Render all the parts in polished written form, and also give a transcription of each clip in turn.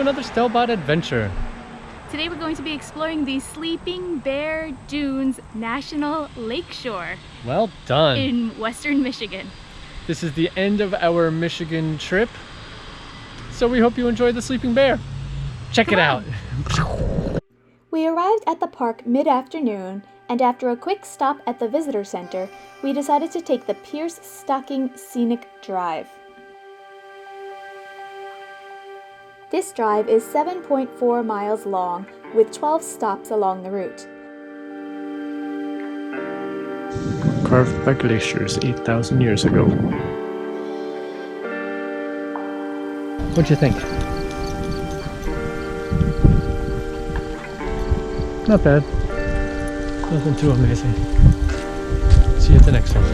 another Stelbot adventure. Today we're going to be exploring the Sleeping Bear Dunes National Lakeshore. Well done. In western Michigan. This is the end of our Michigan trip, so we hope you enjoyed the Sleeping Bear. Check it out. We arrived at the park mid-afternoon, and after a quick stop at the visitor center, we decided to take the Pierce Stocking Scenic Drive. This drive is 7.4 miles long, with 12 stops along the route. Carved by glaciers 8,000 years ago. What'd you think? Not bad. Nothing too amazing. See you at the next one.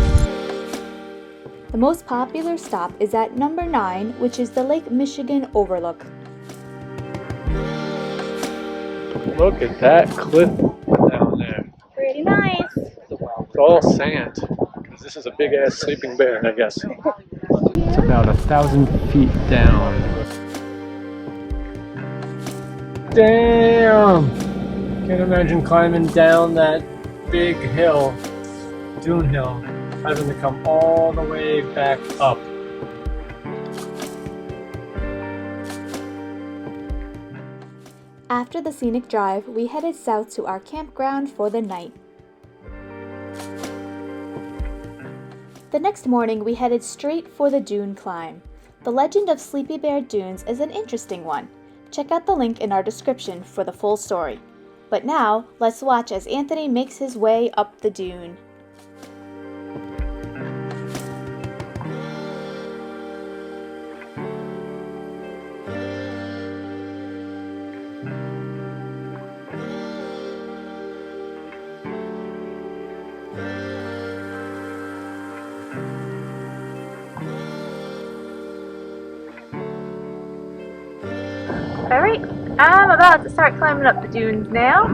The most popular stop is at number 9, which is the Lake Michigan Overlook. Look at that cliff down there. Pretty nice. It's all sand, because this is a big ass sleeping bear, I guess. It's about 1,000 feet down. Damn! Can't imagine climbing down that big hill, Dune Hill, having to come all the way back up. After the scenic drive, we headed south to our campground for the night. The next morning, we headed straight for the Dune Climb. The legend of Sleepy Bear Dunes is an interesting one. Check out the link in our description for the full story. But now, let's watch as Anthony makes his way up the dune. Alright, I'm about to start climbing up the dunes now.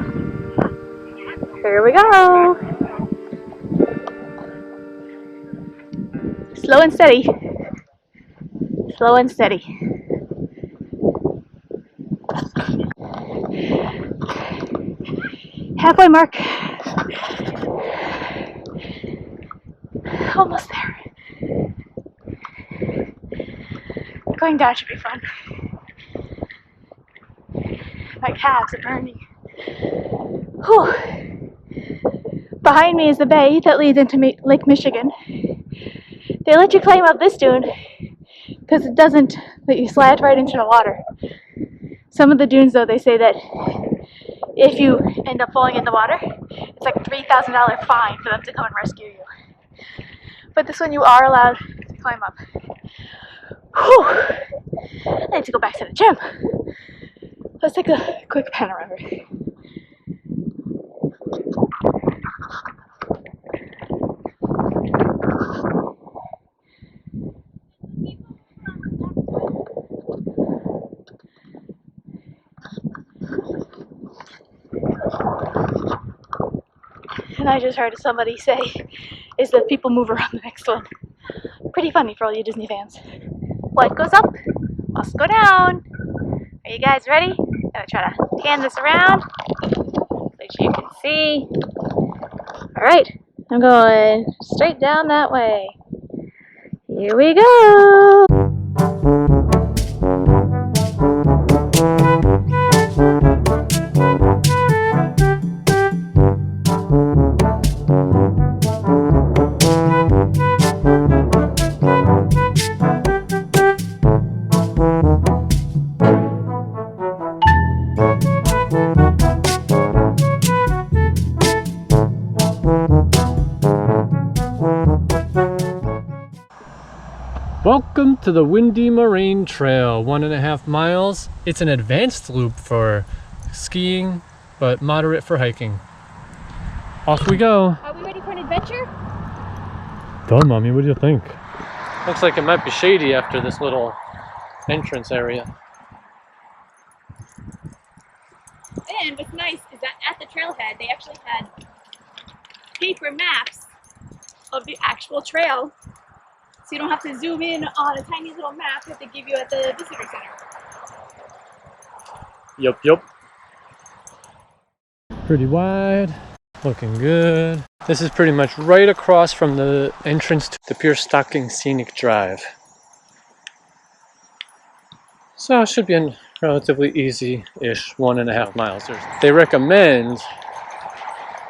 Here we go. Slow and steady. Slow and steady. Halfway mark. Almost there. Going down should be fun. My calves are burning. Whew. Behind me is the bay that leads into Lake Michigan. They let you climb up this dune because it doesn't let you slide right into the water. Some of the dunes, though, they say that if you end up falling in the water, it's like a $3,000 fine for them to come and rescue you. But this one you are allowed to climb up. Whew. I need to go back to the gym. Let's take a quick panorama. And I just heard somebody say, is that people move around the next one. Pretty funny for all you Disney fans. What goes up must go down. Are you guys ready? I'm gonna try to pan this around so you can see. Alright, I'm going straight down that way. Here we go! Welcome to the windy Moraine Trail, 1.5 miles. It's an advanced loop for skiing, but moderate for hiking. Off we go. Are we ready for an adventure? Done, Mommy, what do you think? Looks like it might be shady after this little entrance area. And what's nice is that at the trailhead, they actually had paper maps of the actual trail. So you don't have to zoom in on a tiny little map that they give you at the visitor center. Yup, yup. Pretty wide, looking good. This is pretty much right across from the entrance to the Pure Stocking Scenic Drive. So it should be a relatively easy-ish 1.5 miles. They recommend,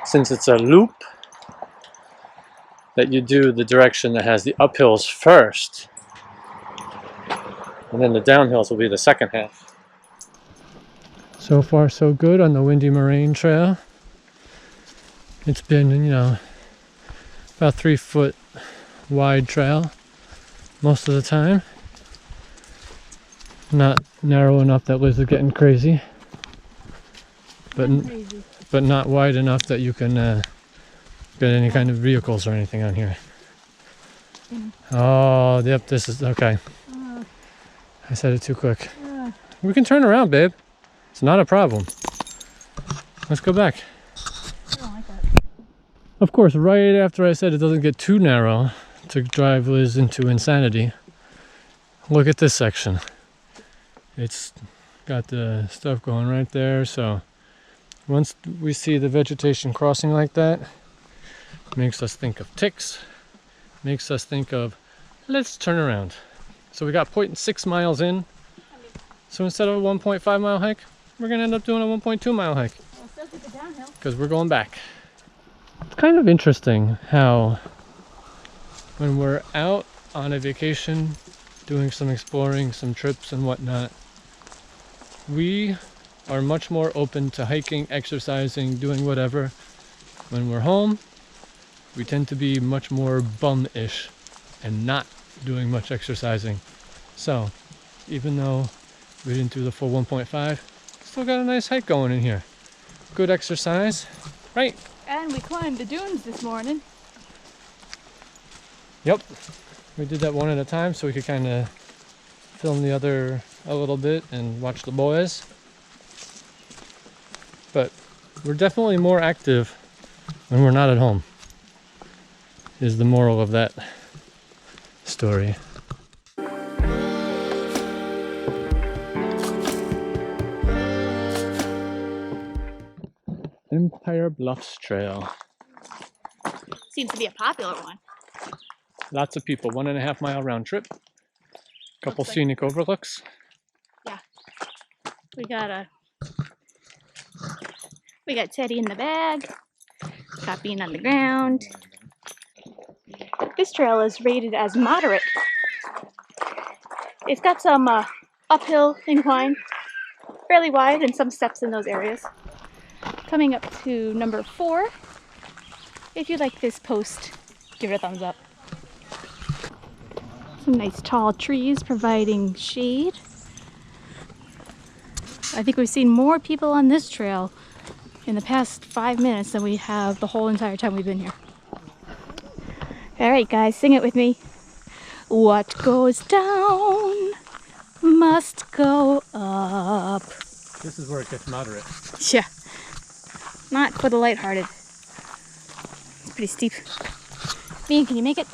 since it's a loop, that you do the direction that has the uphills first, and then the downhills will be the second half. So far so good on the Windy Moraine Trail. It's been, you know, about 3 foot wide trail most of the time. Not narrow enough that Liz is getting crazy, but not wide enough that you can get any kind of vehicles or anything on here. Oh, yep, this is okay. I said it too quick. We can turn around, babe. It's not a problem. Let's go back. I don't like that. Of course, right after I said it doesn't get too narrow to drive Liz into insanity, look at this section. It's got the stuff going right there, so once we see the vegetation crossing like that, it makes us think of ticks, makes us think of, let's turn around. So we got 0.6 miles in, so instead of a 1.5 mile hike, we're gonna end up doing a 1.2 mile hike. Well, still keep it downhill. Because we're going back. It's kind of interesting how when we're out on a vacation, doing some exploring, some trips and whatnot, we are much more open to hiking, exercising, doing whatever. When we're home, we tend to be much more bum-ish and not doing much exercising. So, even though we didn't do the full 1.5, still got a nice hike going in here. Good exercise, right? And we climbed the dunes this morning. Yep, we did that one at a time so we could kind of film the other a little bit and watch the boys. But we're definitely more active when we're not at home, is the moral of that story. Empire Bluffs Trail. Seems to be a popular one. Lots of people, 1.5 mile round trip. Couple scenic overlooks. Yeah. We got Teddy in the bag. Got Bean on the ground. This trail is rated as moderate. It's got some uphill incline, fairly wide, and some steps in those areas. Coming up to number 4. If you like this post, give it a thumbs up. Some nice tall trees providing shade. I think we've seen more people on this trail in the past 5 minutes than we have the whole entire time we've been here. All right, guys, sing it with me. What goes down must go up. This is where it gets moderate. Yeah. Not for the lighthearted. It's pretty steep. Bean, can you make it?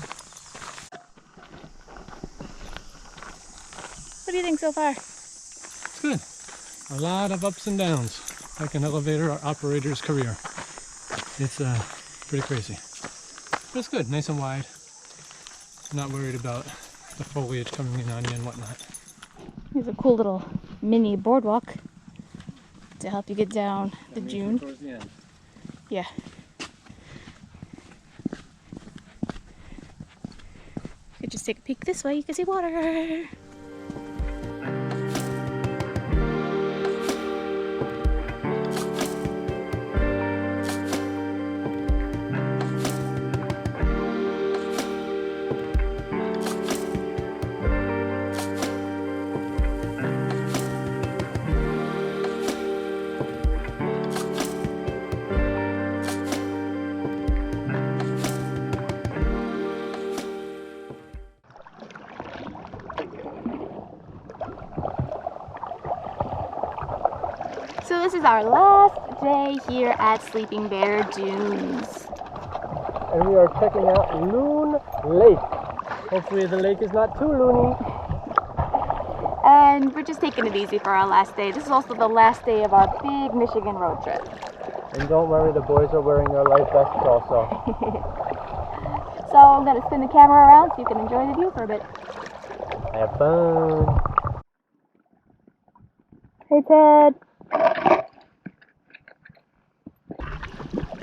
What do you think so far? It's good. A lot of ups and downs, like an elevator operator's career. It's pretty crazy. But it's good, nice and wide. Not worried about the foliage coming in on you and whatnot. Here's a cool little mini boardwalk to help you get down the dune. Towards the end. Yeah. You just take a peek this way, you can see water. So this is our last day here at Sleeping Bear Dunes. And we are checking out Loon Lake. Hopefully the lake is not too loony. and we're just taking it easy for our last day. This is also the last day of our big Michigan road trip. And don't worry, the boys are wearing their life vests also. So I'm going to spin the camera around so you can enjoy the view for a bit. Have fun. Hey Ted.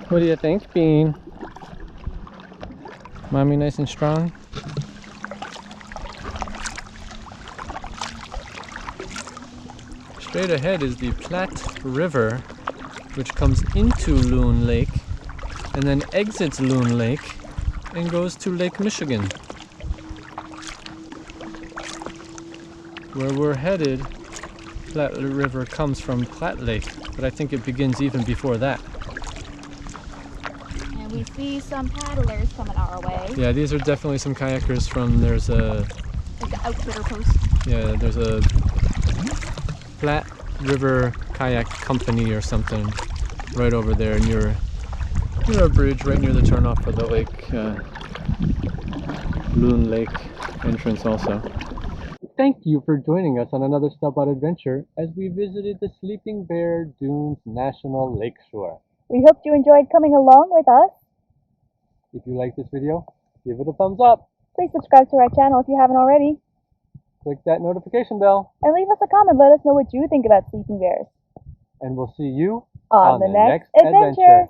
What do you think, Bean? Mommy nice and strong? Straight ahead is the Platte River, which comes into Loon Lake and then exits Loon Lake and goes to Lake Michigan. Where we're headed, Platte River comes from Platte Lake, but I think it begins even before that. And we see some paddlers coming our way. Yeah, these are definitely some kayakers from, there's a... Like the outfitter post. Yeah, there's a Platte River Kayak Company or something right over there near a bridge right near the turnoff for the lake, Loon Lake entrance also. Thank you for joining us on another Stelbot Adventure as we visited the Sleeping Bear Dunes National Lakeshore. We hope you enjoyed coming along with us. If you like this video, give it a thumbs up. Please subscribe to our channel if you haven't already. Click that notification bell. And leave us a comment. Let us know what you think about sleeping bears. And we'll see you On the next adventure.